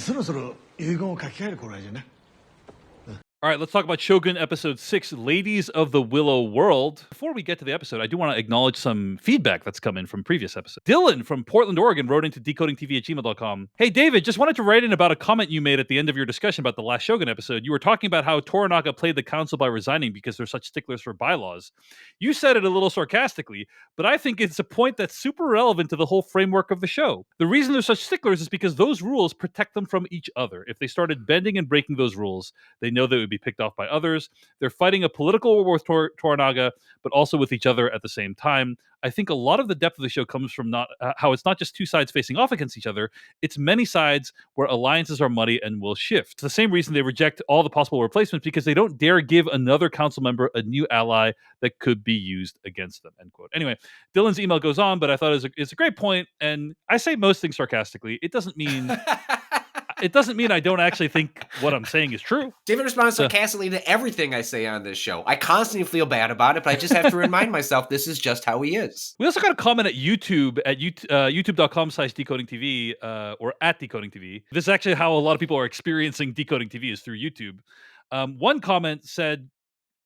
そろそろ遺言を書き換える頃合いじゃね。 All right, let's talk about Shogun Episode 6, Ladies of the Willow World. Before we get to the episode, I do want to acknowledge some feedback that's come in from previous episodes. Dylan from Portland, Oregon wrote into decodingtv@gmail.com. Hey, David, just wanted to write in about a comment you made at the end of your discussion about the last Shogun episode. You were talking about how Toranaga played the council by resigning because they're such sticklers for bylaws. You said it a little sarcastically, but I think it's a point that's super relevant to the whole framework of the show. The reason they're such sticklers is because those rules protect them from each other. If they started bending and breaking those rules, they know they would be picked off by others. They're fighting a political war with Toranaga, but also with each other at the same time. I think a lot of the depth of the show comes from not how it's not just two sides facing off against each other. It's many sides where alliances are muddy and will shift. It's the same reason they reject all the possible replacements, because they don't dare give another council member a new ally that could be used against them, end quote. Anyway, Dylan's email goes on, but I thought it's a great point, and I say most things sarcastically. It doesn't mean I don't actually think what I'm saying is true. David responds sarcastically to everything I say on this show. I constantly feel bad about it, but I just have to remind myself this is just how he is. We also got a comment at YouTube at youtube.com/decodingtv or at decodingtv. This is actually how a lot of people are experiencing Decoding TV, is through YouTube. One comment said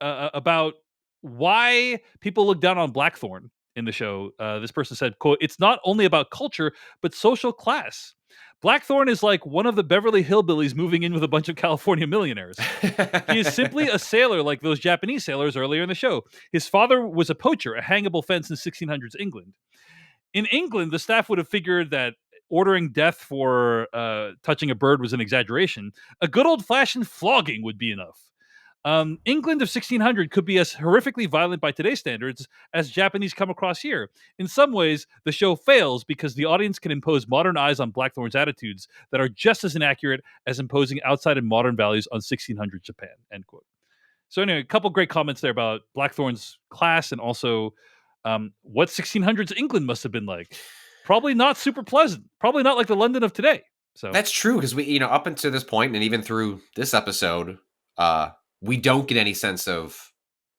about why people look down on Blackthorn in the show. This person said, quote, "It's not only about culture, but social class. Blackthorn is like one of the Beverly Hillbillies moving in with a bunch of California millionaires. He is simply a sailor like those Japanese sailors earlier in the show. His father was a poacher, a hangable fence in 1600s England. In England, the staff would have figured that ordering death for touching a bird was an exaggeration. A good old-fashioned flogging would be enough. England of 1600 could be as horrifically violent by today's standards as Japanese come across here. In some ways, the show fails because the audience can impose modern eyes on Blackthorn's attitudes that are just as inaccurate as imposing outside and modern values on 1600 Japan," end quote. So anyway, a couple great comments there about Blackthorn's class, and also what 1600s England must have been like. Probably not super pleasant. Probably not like the London of today. So that's true, because we, up until this point, and even through this episode, we don't get any sense of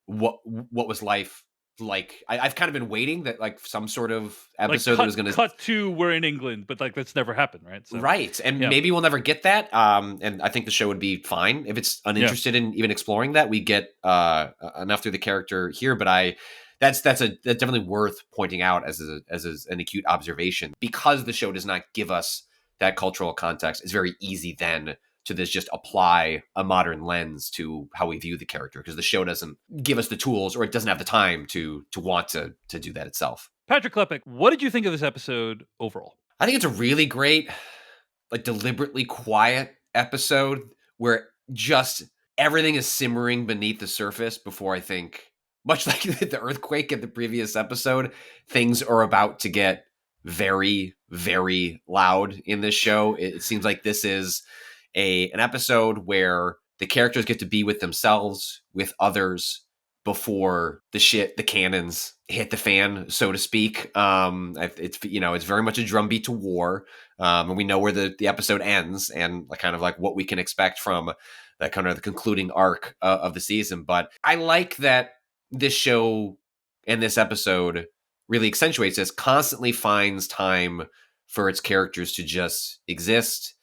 what was life like. I've kind of been waiting that like some sort of episode that was going to cut to we're in England, but like that's never happened, right? So, right, and maybe we'll never get that. And I think the show would be fine if it's uninterested in even exploring that. We get enough through the character here, but that's definitely worth pointing out as an acute observation, because the show does not give us that cultural context. It's very easy then to just apply a modern lens to how we view the character, because the show doesn't give us the tools, or it doesn't have the time to want to do that itself. Patrick Klepek, what did you think of this episode overall? I think it's a really great, like, deliberately quiet episode where just everything is simmering beneath the surface before, I think, much like the earthquake in the previous episode, things are about to get very, very loud in this show. It seems like this is an episode where the characters get to be with themselves, with others, before the cannons hit the fan, so to speak. It's very much a drumbeat to war, and we know where the episode ends, and kind of like what we can expect from that kind of the concluding arc of the season. But I like that this show and this episode really accentuates this, constantly finds time for its characters to just exist,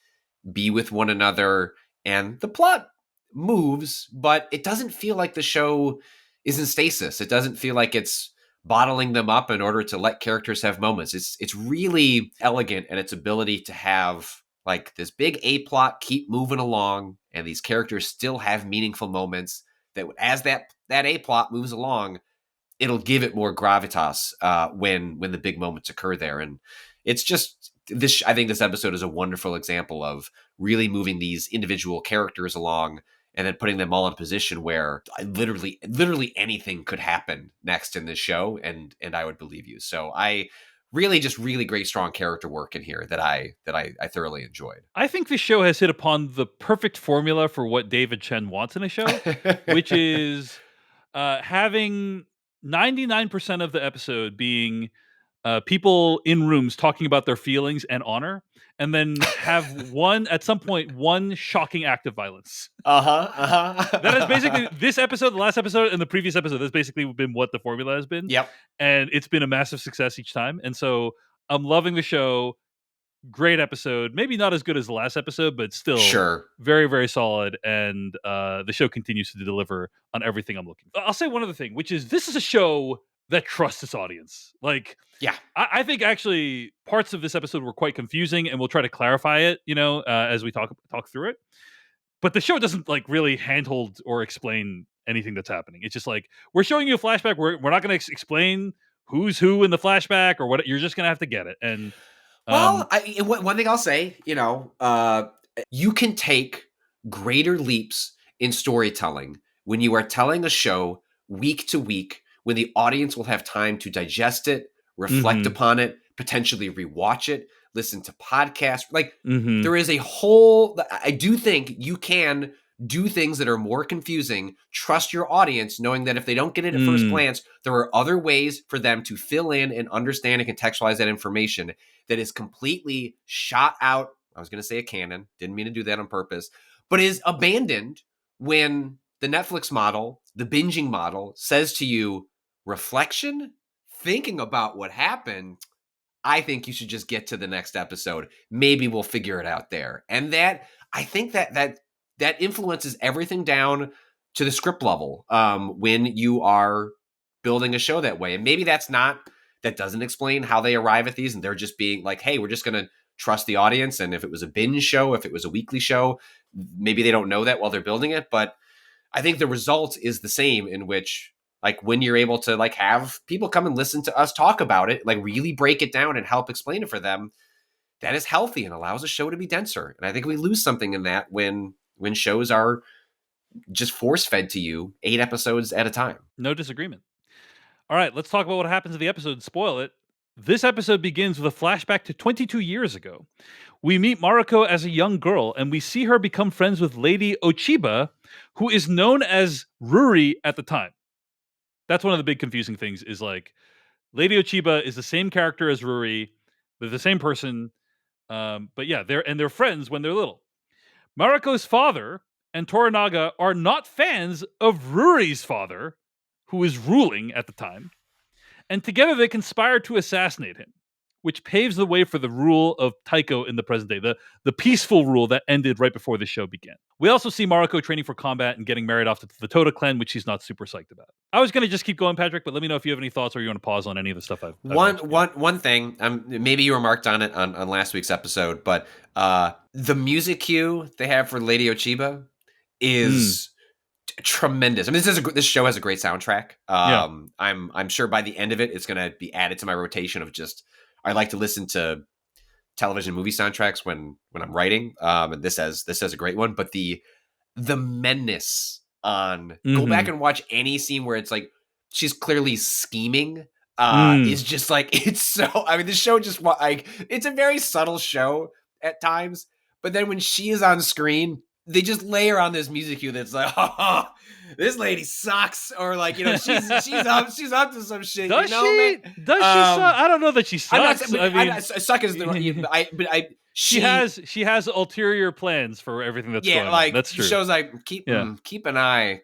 be with one another, and the plot moves, but it doesn't feel like the show is in stasis. It doesn't feel like it's bottling them up in order to let characters have moments. It's really elegant in its ability to have like this big A plot keep moving along, and these characters still have meaningful moments that, as that A plot moves along, it'll give it more gravitas when the big moments occur there. And it's just this. I think this episode is a wonderful example of really moving these individual characters along, and then putting them all in a position where literally anything could happen next in this show, and I would believe you. So I really great, strong character work in here that I thoroughly enjoyed. I think this show has hit upon the perfect formula for what David Chen wants in a show, which is having 99% of the episode being people in rooms talking about their feelings and honor, and then have at some point, one shocking act of violence. That is basically this episode, the last episode, and the previous episode. That's basically been what the formula has been. Yep. And it's been a massive success each time. And so I'm loving the show great episode. Maybe not as good as the last episode, but still Sure. very, very solid. And the show continues to deliver on everything I'm looking for. I'll say one other thing, which is this is a show that trusts its audience. Like, Yeah. I think actually parts of this episode were quite confusing, and we'll try to clarify it, as we talk through it. But the show doesn't like really handhold or explain anything that's happening. It's just like, we're showing you a flashback. We're not going to explain who's who in the flashback or what. You're just going to have to get it. And Well, one thing I'll say, you can take greater leaps in storytelling when you are telling a show week to week, when the audience will have time to digest it, reflect Mhm. upon it, potentially rewatch it, listen to podcasts. Like, Mhm. there is a whole, I do think you can do things that are more confusing. Trust your audience, knowing that if they don't get it at first glance, there are other ways for them to fill in and understand and contextualize that information that is completely shot out. I was going to say a canon. Didn't mean to do that on purpose, but is abandoned when the Netflix model, the binging model, says to you, reflection, thinking about what happened, I think you should just get to the next episode. Maybe we'll figure it out there. And that, I think that influences everything down to the script level when you are building a show that way. And maybe that doesn't explain how they arrive at these, and they're just being like, hey, we're just going to trust the audience. And if it was a binge show, if it was a weekly show, maybe they don't know that while they're building it. But I think the result is the same, in which, like, when you're able to like have people come and listen to us talk about it, like really break it down and help explain it for them, that is healthy and allows a show to be denser. And I think we lose something in that when shows are just force fed to you 8 episodes at a time. No disagreement. All right, let's talk about what happens in the episode and spoil it. This episode begins with a flashback to 22 years ago. We meet Mariko as a young girl, and we see her become friends with Lady Ochiba, who is known as Ruri at the time. That's one of the big confusing things, is like, Lady Ochiba is the same character as Ruri. They're the same person. But yeah, they're friends when they're little. Mariko's father and Toranaga are not fans of Ruri's father, who is ruling at the time, and together they conspire to assassinate him, which paves the way for the rule of Taiko in the present day, the peaceful rule that ended right before the show began. We also see Mariko training for combat and getting married off to the Toda clan, which she's not super psyched about. I was going to just keep going, Patrick, but let me know if you have any thoughts or you want to pause on any of the stuff I've One thing, maybe you remarked on it on last week's episode, but the music cue they have for Lady Ochiba is tremendous. I mean, this show has a great soundtrack. I'm sure by the end of it, it's going to be added to my rotation of just, I like to listen to television movie soundtracks when I'm writing. And this has a great one, but the menace on, go back and watch any scene where it's like she's clearly scheming is just like, it's so, I mean, the show just, like, it's a very subtle show at times, but then when she is on screen, they just layer on this music cue that's like, oh, this lady sucks, or like, she's up to some shit. Does she? Man? Does she suck? I don't know that she sucks. Suck is the she has ulterior plans for everything that's going on. That's true. The show's like, keep an eye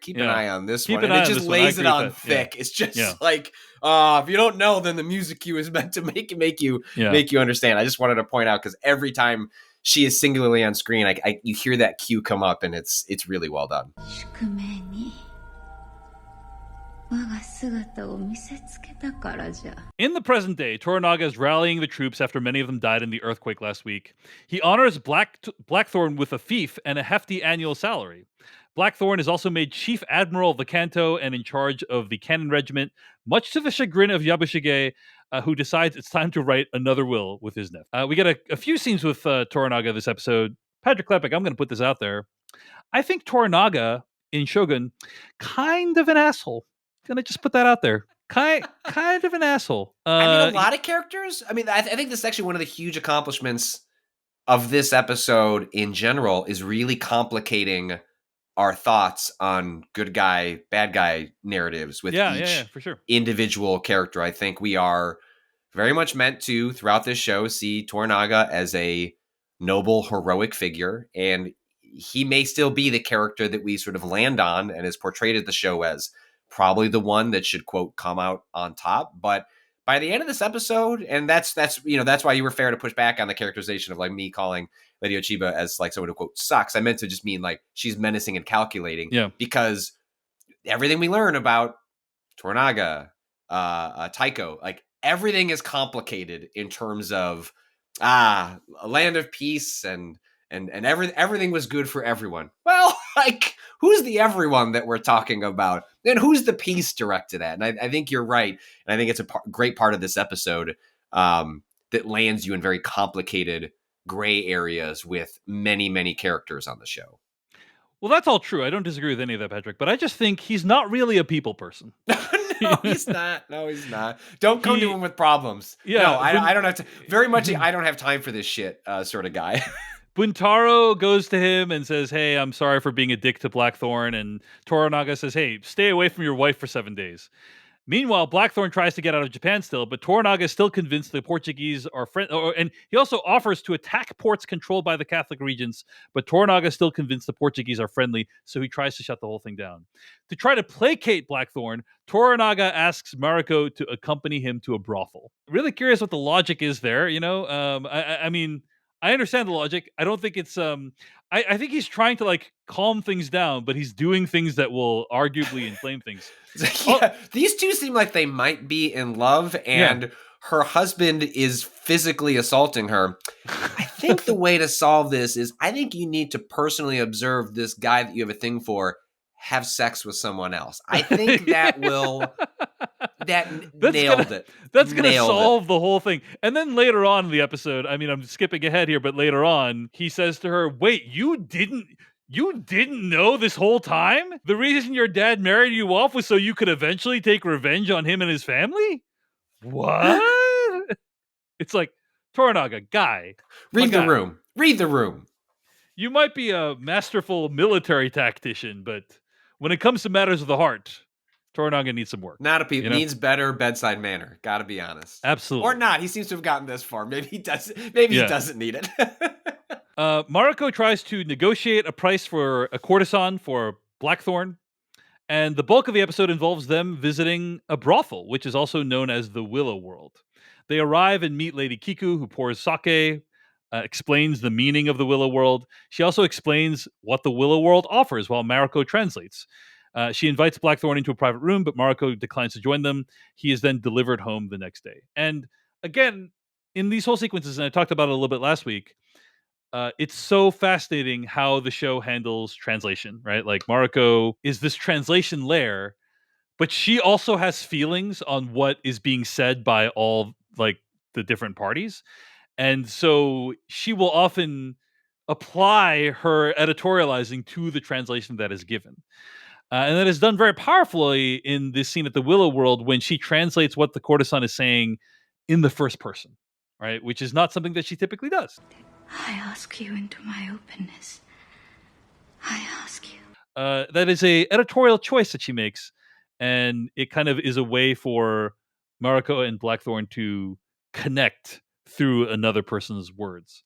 on this one. And it just lays it on thick. It's just like, if you don't know, then the music cue is meant to make you understand. I just wanted to point out, because every time she is singularly on screen, you hear that cue come up, and it's really well done. In the present day, Toranaga is rallying the troops after many of them died in the earthquake last week. He honors Blackthorn with a fief and a hefty annual salary. Blackthorn is also made Chief Admiral of the Kanto and in charge of the Cannon Regiment, much to the chagrin of Yabushige, who decides it's time to write another will with his nephew. We get a few scenes with Toranaga this episode. Patrick Klepek, I'm going to put this out there. I think Toranaga in Shogun, kind of an asshole. Going to just put that out there. Kind of an asshole. I mean, a lot of characters. I mean, I think this is actually one of the huge accomplishments of this episode in general, is really complicating our thoughts on good guy, bad guy narratives with each for sure. individual character. I think we are very much meant to, throughout this show, see Toranaga as a noble, heroic figure, and he may still be the character that we sort of land on and is portrayed at the show as probably the one that should, quote, come out on top. But by the end of this episode, and that's that's why you were fair to push back on the characterization of like me calling Lady Ochiba as like someone who quote sucks. I meant to just mean like she's menacing and calculating. Yeah. Because everything we learn about Toranaga, Taiko, like everything is complicated in terms of a land of peace and everything was good for everyone. Well, like who's the everyone that we're talking about? And who's the peace directed at? And I think you're right. And I think it's a great part of this episode that lands you in very complicated gray areas with many, many characters on the show. Well, that's all true. I don't disagree with any of that, Patrick, but I just think he's not really a people person. No, he's not. No, he's not. Don't come to him with problems. Yeah, no, I don't have to. Very much, I don't have time for this shit sort of guy. Buntaro goes to him and says, "Hey, I'm sorry for being a dick to Blackthorn." And Toranaga says, "Hey, stay away from your wife for 7 days." Meanwhile, Blackthorn tries to get out of Japan still, but Toranaga is still convinced the Portuguese are friends. And he also offers to attack ports controlled by the Catholic regents, but Toranaga is still convinced the Portuguese are friendly, so he tries to shut the whole thing down. To try to placate Blackthorn, Toranaga asks Mariko to accompany him to a brothel. Really curious what the logic is there, I mean, I understand the logic. I don't think it's I think he's trying to like calm things down, but he's doing things that will arguably inflame things. Yeah, these two seem like they might be in love, and her husband is physically assaulting her. I think the way to solve this is I think you need to personally observe this guy that you have a thing for have sex with someone else. I think that will nailed it. That's going to solve the whole thing. And then later on in the episode, I mean, I'm skipping ahead here, but later on, he says to her, "Wait, you didn't know this whole time? The reason your dad married you off was so you could eventually take revenge on him and his family?" What? It's like, Toranaga, guy. Read the room. Read the room. You might be a masterful military tactician, but when it comes to matters of the heart, Toranaga needs some work. Not a people. Needs better bedside manner. Got to be honest. Absolutely. Or not. He seems to have gotten this far. Maybe he does. Maybe he doesn't need it. Mariko tries to negotiate a price for a courtesan for Blackthorn, and the bulk of the episode involves them visiting a brothel, which is also known as the Willow World. They arrive and meet Lady Kiku, who pours sake, explains the meaning of the Willow World. She also explains what the Willow World offers while Mariko translates. She invites Blackthorn into a private room, but Mariko declines to join them. He is then delivered home the next day. And again, in these whole sequences, and I talked about it a little bit last week, it's so fascinating how the show handles translation, right? Like Mariko is this translation layer, but she also has feelings on what is being said by all like the different parties. And so she will often apply her editorializing to the translation that is given. And that is done very powerfully in this scene at the Willow World when she translates what the courtesan is saying in the first person, right? Which is not something that she typically does. I ask you into my openness. I ask you. That is a editorial choice that she makes, and it kind of is a way for Mariko and Blackthorn to connect through another person's words.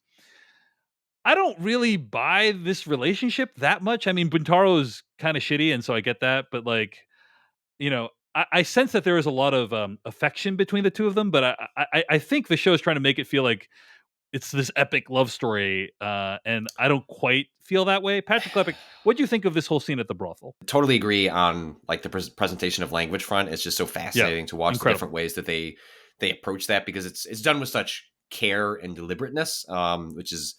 I don't really buy this relationship that much. I mean, Buntaro is kind of shitty, and so I get that, but like, I sense that there is a lot of affection between the two of them, but I think the show is trying to make it feel like it's this epic love story, and I don't quite feel that way. Patrick Klepek, what do you think of this whole scene at the brothel? Totally agree on like the presentation of language front. It's just so fascinating to watch the different ways that they approach that, because it's done with such care and deliberateness, which is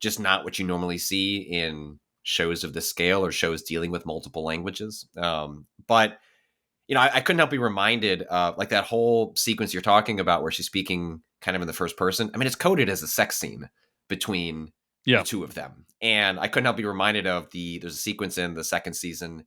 just not what you normally see in shows of this scale or shows dealing with multiple languages. But I couldn't help be reminded of like that whole sequence you're talking about where she's speaking kind of in the first person. I mean, it's coded as a sex scene between the two of them. And I couldn't help be reminded of there's a sequence in the second season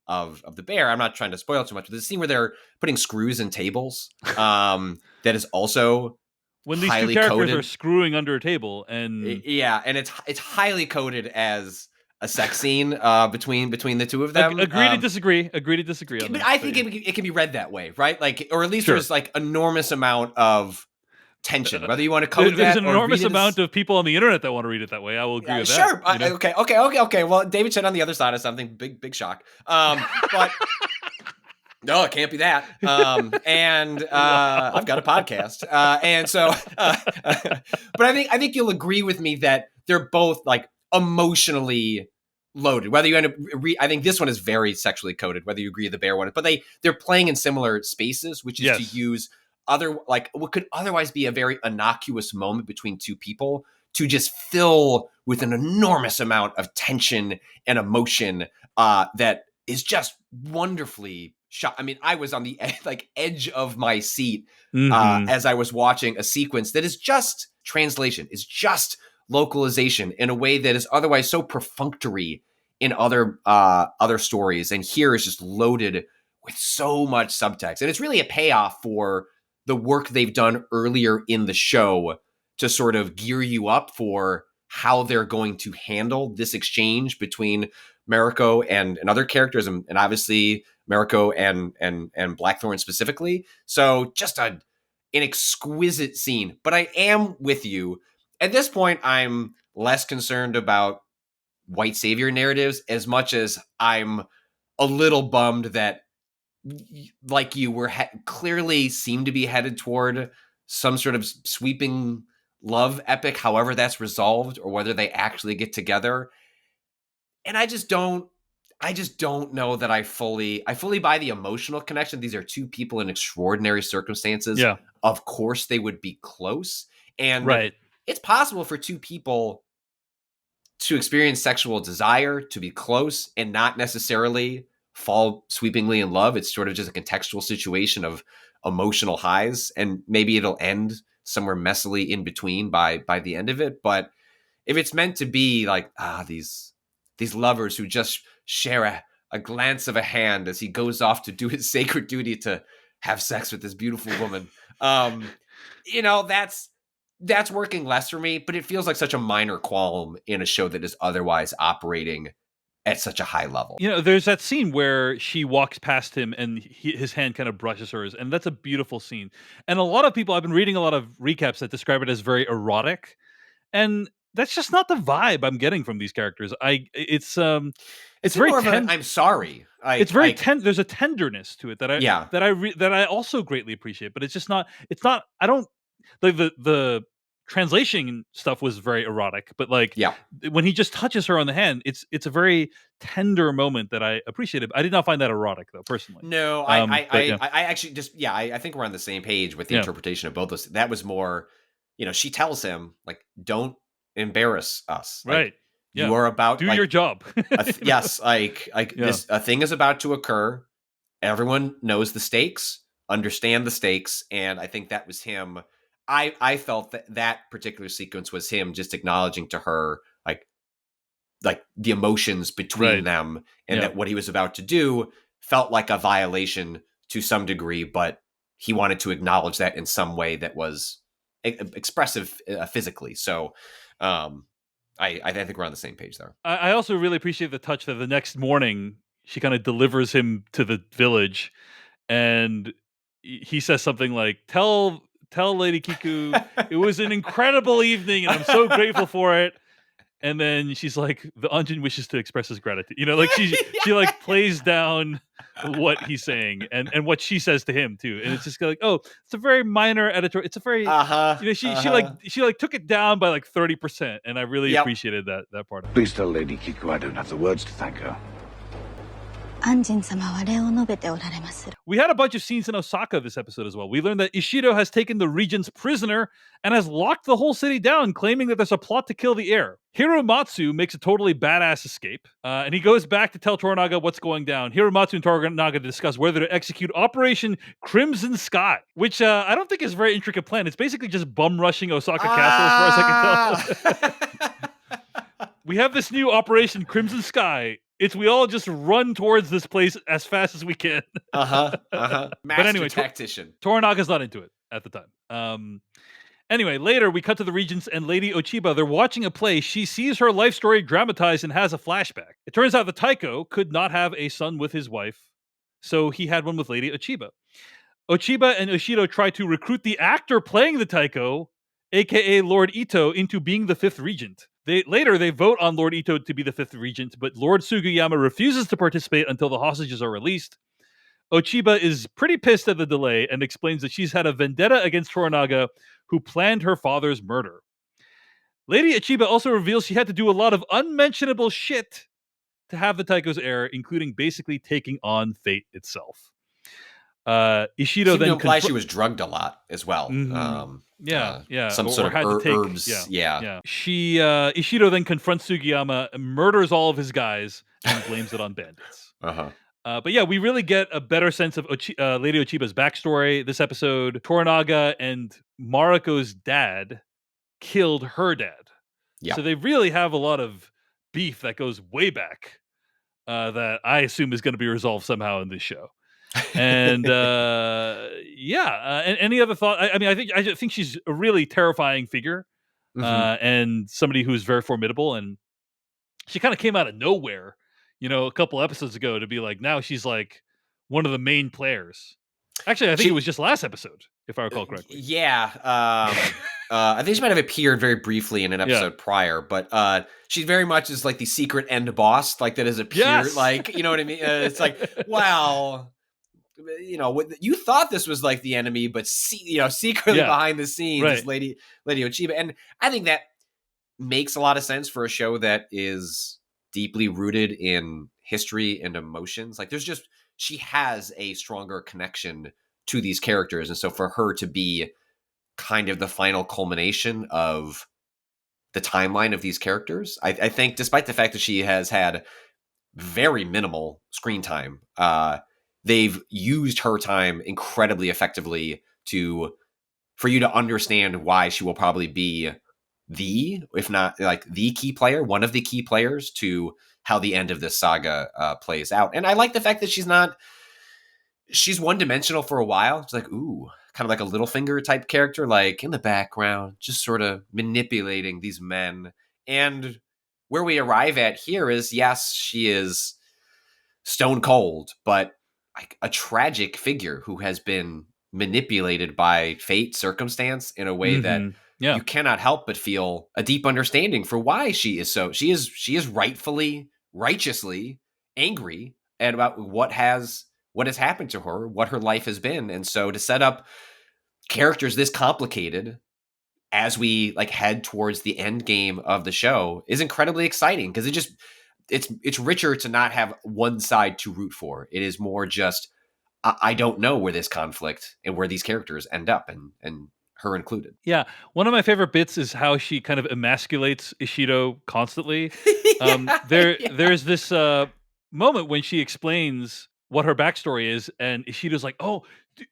of The Bear. I'm not trying to spoil too much, but there's a scene where they're putting screws in tables. That is also when these two characters are screwing under a table, and and it's highly coded as a sex scene between the two of them. Agree to disagree. On that, I think it can be read that way, right? Like, or at least there's like enormous amount of tension. Whether you want to code there's an enormous amount of people on the internet that want to read it that way. I will agree with that. Sure. Okay. Well, David Chen on the other side of something. Big shock. But No, it can't be that. And I've got a podcast, and so, but I think you'll agree with me that they're both like emotionally loaded. Whether you end up, I think this one is very sexually coded. Whether you agree with the bear one, but they're playing in similar spaces, which is to use what could otherwise be a very innocuous moment between two people to just fill with an enormous amount of tension and emotion that is just wonderfully shot. I mean, I was on the edge of my seat as I was watching a sequence that is just translation, is just localization in a way that is otherwise so perfunctory in other stories, and here is just loaded with so much subtext. And it's really a payoff for the work they've done earlier in the show to sort of gear you up for how they're going to handle this exchange between Mariko and other characters, and obviously Mariko and Blackthorn specifically. So just an exquisite scene. But I am with you. At this point, I'm less concerned about white savior narratives as much as I'm a little bummed that, like you were clearly seem to be headed toward some sort of sweeping love epic, however that's resolved, or whether they actually get together. And I just don't know that I fully buy the emotional connection. These are two people in extraordinary circumstances. Yeah. Of course they would be close. And right. It's possible for two people to experience sexual desire, to be close, and not necessarily fall sweepingly in love. It's sort of just a contextual situation of emotional highs, and maybe it'll end somewhere messily in between by the end of it. But if it's meant to be like, these lovers who just share a glance of a hand as he goes off to do his sacred duty to have sex with this beautiful woman, that's working less for me, but it feels like such a minor qualm in a show that is otherwise operating at such a high level. There's that scene where she walks past him and his hand kind of brushes hers, and that's a beautiful scene. And a lot of people, I've been reading a lot of recaps that describe it as very erotic, and that's just not the vibe I'm getting from these characters. It's very more of I'm sorry. It's very there's a tenderness to it that I also greatly appreciate, but it's just not. It's not. I don't like the translation stuff was very erotic, but when he just touches her on the hand, it's a very tender moment that I appreciated. I did not find that erotic though, personally. No, I actually just I think we're on the same page with the interpretation of both those. That was more, she tells him like, don't embarrass us, right? You are about do your job. Yes, this a thing is about to occur. Everyone knows the stakes, understand the stakes, and I think that was him. I felt that particular sequence was him just acknowledging to her like the emotions between them, and that what he was about to do felt like a violation to some degree, but he wanted to acknowledge that in some way that was expressive physically. So I think we're on the same page there. I also really appreciate the touch that the next morning she kind of delivers him to the village, and he says something like, tell Lady Kiku it was an incredible evening and I'm so grateful for it. And then she's like, the Anjin wishes to express his gratitude. She like plays down what he's saying and what she says to him too. And it's just like, it's a very minor editor. It's a very she took it down by like 30%, and I really appreciated that part of it. Please tell Lady Kiku I don't have the words to thank her. We had a bunch of scenes in Osaka this episode as well. We learned that Ishido has taken the regents prisoner and has locked the whole city down, claiming that there's a plot to kill the heir. Hiromatsu makes a totally badass escape, and he goes back to tell Toranaga what's going down. Hiromatsu and Toranaga discuss whether to execute Operation Crimson Sky, which I don't think is a very intricate plan. It's basically just bum rushing Osaka Castle, as far as I can tell. We have this new Operation Crimson Sky. We all just run towards this place as fast as we can. Master but anyway, tactician. Toranaga's not into it at the time. Anyway, later we cut to the regents and Lady Ochiba. They're watching a play. She sees her life story dramatized and has a flashback. It turns out the Taiko could not have a son with his wife, so he had one with Lady Ochiba. Ochiba and Ishido try to recruit the actor playing the Taiko, aka Lord Ito, into being the 5th regent. Later, they vote on Lord Ito to be the 5th regent, but Lord Sugiyama refuses to participate until the hostages are released. Ochiba is pretty pissed at the delay and explains that she's had a vendetta against Toranaga, who planned her father's murder. Lady Ochiba also reveals she had to do a lot of unmentionable shit to have the Taiko's heir, including basically taking on fate itself. Ishido Seemed to then imply she was drugged a lot as well. Yeah, Some sort of had to take herbs. Yeah. She Ishido then confronts Sugiyama, murders all of his guys, and blames it on bandits. But yeah, we really get a better sense of Lady Ochiba's backstory this episode. Toranaga and Maruko's dad killed her dad. Yeah. So they really have a lot of beef that goes way back that I assume is going to be resolved somehow in this show. And and any other thought? I mean, I think she's a really terrifying figure, and somebody who's very formidable. And she kind of came out of nowhere, a couple episodes ago to be like, now she's like one of the main players. Actually, I think it was just last episode, if I recall correctly. Yeah. I think she might have appeared very briefly in an episode prior, but she very much is like the secret end boss, like that has appeared. Like, you know what I mean? It's like, wow. You thought this was like the enemy, but secretly behind the scenes is Lady Ochiba. And I think that makes a lot of sense for a show that is deeply rooted in history and emotions. Like she has a stronger connection to these characters. And so for her to be kind of the final culmination of the timeline of these characters, I think despite the fact that she has had very minimal screen time, they've used her time incredibly effectively for you to understand why she will probably be if not like the key player, one of the key players to how the end of this saga plays out. And I like the fact that she's one-dimensional for a while. It's like, ooh, kind of like a Littlefinger type character, like in the background, just sort of manipulating these men. And where we arrive at here is, yes, she is stone cold, but like a tragic figure who has been manipulated by fate, circumstance in a way that you cannot help but feel a deep understanding for why she is righteously angry and about what has happened to her, what her life has been. And so to set up characters this complicated as we like head towards the end game of the show is incredibly exciting, because it's richer to not have one side to root for. It is more just, I don't know where this conflict and where these characters end up, and her included. Yeah. One of my favorite bits is how she kind of emasculates Ishido constantly. There's this moment when she explains what her backstory is, and Ishido's like, oh,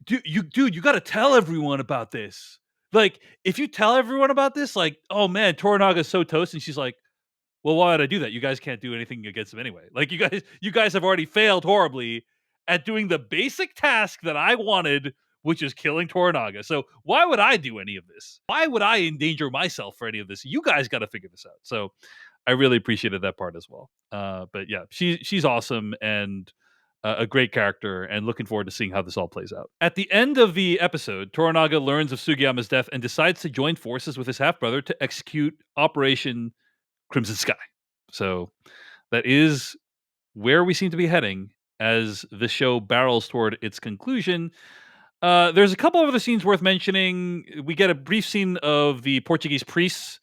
dude, you got to tell everyone about this. Like, if you tell everyone about this, like, oh man, Toranaga's so toast. And she's like, well, why would I do that? You guys can't do anything against him anyway. Like, you guys have already failed horribly at doing the basic task that I wanted, which is killing Toranaga. So why would I do any of this? Why would I endanger myself for any of this? You guys got to figure this out. So I really appreciated that part as well. But yeah, she's awesome and a great character, and looking forward to seeing how this all plays out. At the end of the episode, Toranaga learns of Sugiyama's death and decides to join forces with his half-brother to execute Operation Crimson Sky. So that is where we seem to be heading as the show barrels toward its conclusion. There's a couple of other scenes worth mentioning. We get a brief scene of the Portuguese priests.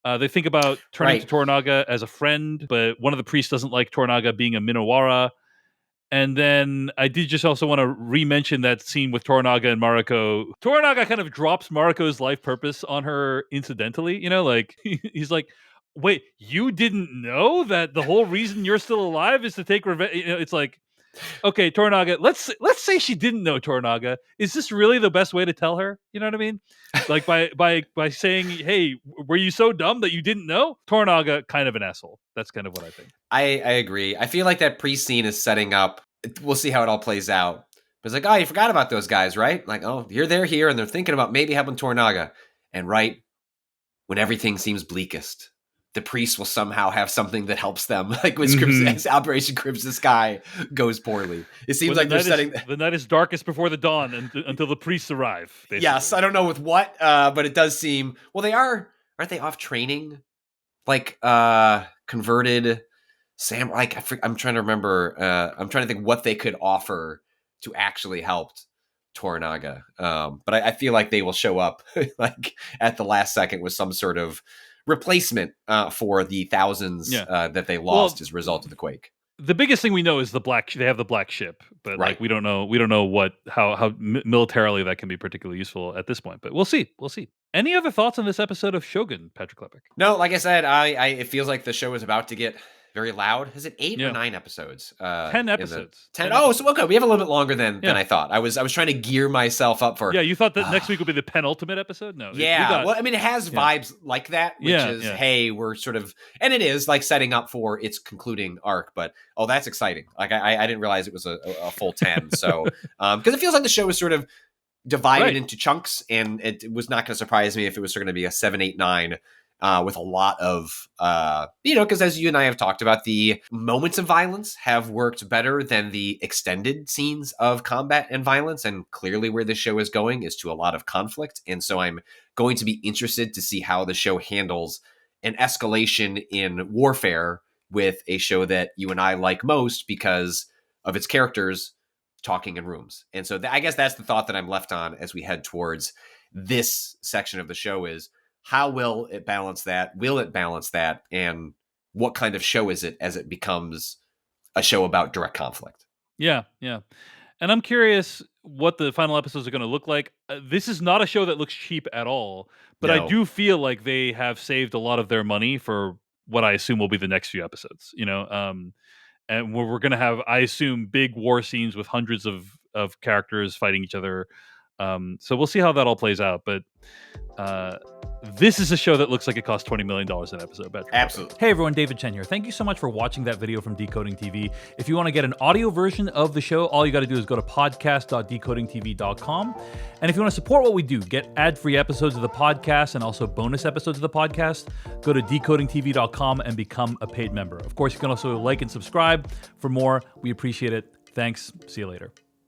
They think about turning to Toranaga as a friend, but one of the priests doesn't like Toranaga being a Minowara. And then I did just also want to re-mention that scene with Toranaga and Maruko. Toranaga kind of drops Maruko's life purpose on her incidentally, like he's like, wait, you didn't know that the whole reason you're still alive is to take revenge? It's like, okay, Toranaga, let's say she didn't know Toranaga. Is this really the best way to tell her? You know what I mean? Like by saying, hey, were you so dumb that you didn't know? Toranaga, kind of an asshole. That's kind of what I think. I agree. I feel like that pre-scene is setting up. We'll see how it all plays out. But it's like, oh, you forgot about those guys, right? Like, oh, they're here, and they're thinking about maybe helping Toranaga. And right when everything seems bleakest, the priest will somehow have something that helps them. Like when Operation Crimson Sky goes poorly. It seems like they're setting... The night is darkest before the dawn until the priests arrive. Basically. Yes, I don't know with what, but it does seem... Well, aren't they off training? Like, converted... I'm trying to remember. I'm trying to think what they could offer to actually help Toranaga. But I feel like they will show up like at the last second with some sort of replacement for the thousands that they lost as a result of the quake. The biggest thing we know is they have the black ship, but like we don't know how militarily that can be particularly useful at this point. But we'll see. Any other thoughts on this episode of Shogun, Patrick Klepek? No, like I said, it feels like the show is about to get very loud. Is it 8 or 9 episodes? 10 episodes. 10. Oh, so okay, we have a little bit longer than I thought. I was trying to gear myself up for. Yeah, you thought that next week would be the penultimate episode? No. Yeah. Well, I mean, it has vibes like that, which is, hey, we're sort of, and it is like setting up for its concluding arc. But that's exciting. Like I didn't realize it was a full 10. So because it feels like the show is sort of divided into chunks, and it was not going to surprise me if it was going to be a 7, 8, 9. With a lot of, because as you and I have talked about, the moments of violence have worked better than the extended scenes of combat and violence. And clearly where the show is going is to a lot of conflict. And so I'm going to be interested to see how the show handles an escalation in warfare with a show that you and I like most because of its characters talking in rooms. And so I guess that's the thought that I'm left on as we head towards this section of the show is, how will it balance that? Will it balance that? And what kind of show is it as it becomes a show about direct conflict? Yeah. And I'm curious what the final episodes are going to look like. This is not a show that looks cheap at all, but I do feel like they have saved a lot of their money for what I assume will be the next few episodes, and we're going to have, I assume, big war scenes with hundreds of characters fighting each other. So we'll see how that all plays out. But this is a show that looks like it cost $20 million an episode. Patrick. Absolutely. Hey everyone, David Chen here. Thank you so much for watching that video from Decoding TV. If you want to get an audio version of the show, all you got to do is go to podcast.decodingtv.com. And if you want to support what we do, get ad-free episodes of the podcast and also bonus episodes of the podcast, go to decodingtv.com and become a paid member. Of course, you can also like and subscribe for more. We appreciate it. Thanks. See you later.